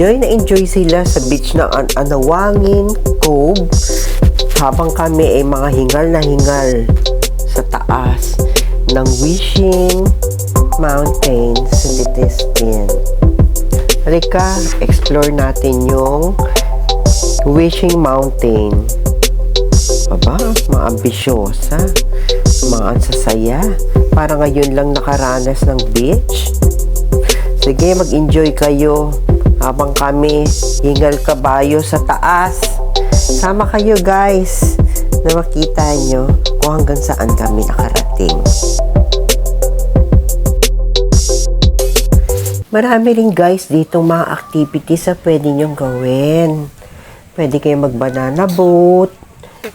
enjoy sila sa beach ng Anawangin Cove habang kami ay mga hingal na hingal sa taas ng Wishing Mountain sa Litistin. Halika, explore natin yung Wishing Mountain. Aba, mga ambisyosa, mga ansasaya. Para ngayon lang nakaranas ng beach. Sige, mag-enjoy kayo habang kami hingal kabayo sa taas. Sama kayo guys na makita nyo kung hanggang saan kami nakarating. Marami rin guys dito mga activities na pwede nyong gawin. Pwede kayo mag-banana boat.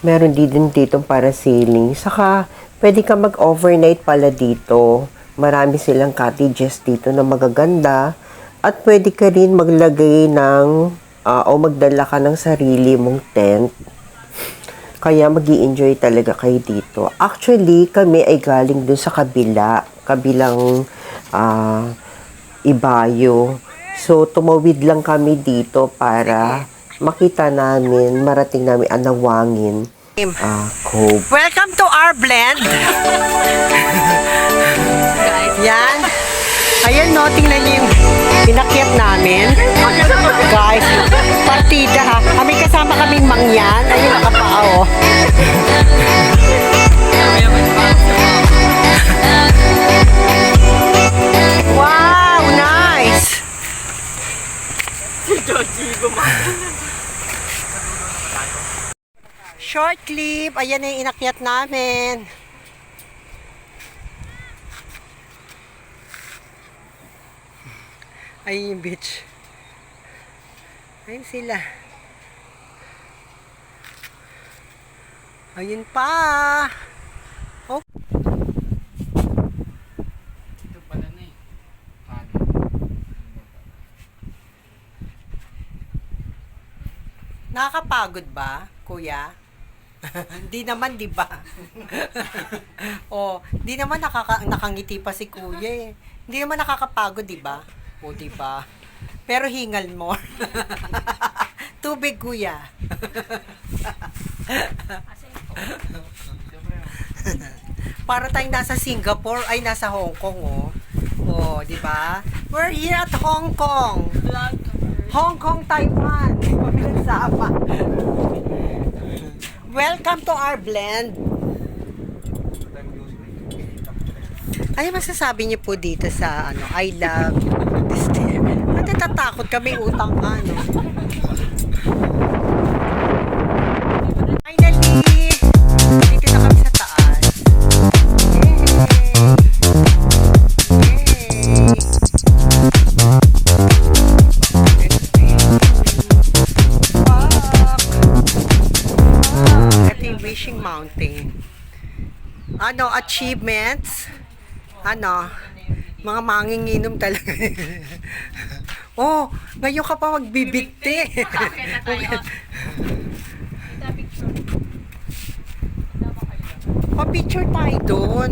Meron din dito parasailing. Saka, pwede ka mag-overnight pala dito. Marami silang cottages dito na magaganda. At pwede ka rin maglagay ng, o magdala ka ng sarili mong tent. Kaya mag-i-enjoy talaga kayo dito. Actually, kami ay galing dun sa kabilang Ibayo. So, tumawid lang kami dito para makita namin, marating namin Anawangin Cove. Welcome to our blend. Yan. Ayan no, tingnan niyo yung pinakyat namin. Guys, partida ha. Kami kasama kaming mangyan. Ayun nakapao. Wow, nice. Short clip. Ayan na yung inakyat namin. Ayun yung beach. Ayun sila. Ayun pa. Oh. Ito pala na eh. Nakakapagod ba, kuya? Hindi naman, di ba? Oh, di naman nakangiti pa si kuya eh. Hindi naman nakakapagod, di ba? O, di ba? Pero hingal mo. Tubig, kuya. Para tayong nasa Singapore, ay nasa Hong Kong, oh. Oh, di ba? We're here at Hong Kong. Hong Kong, Taiwan. Pamilansama. Welcome to our blend. Ano masasabi niyo po dito sa I love this day? Natatakot kami utang ano. Finally, dito na kami sa taas. Wishing Mountain. Achievements? Mga manginginom talaga. Oh, ngayon ka pa magbibigti. Pa-picture tayo doon.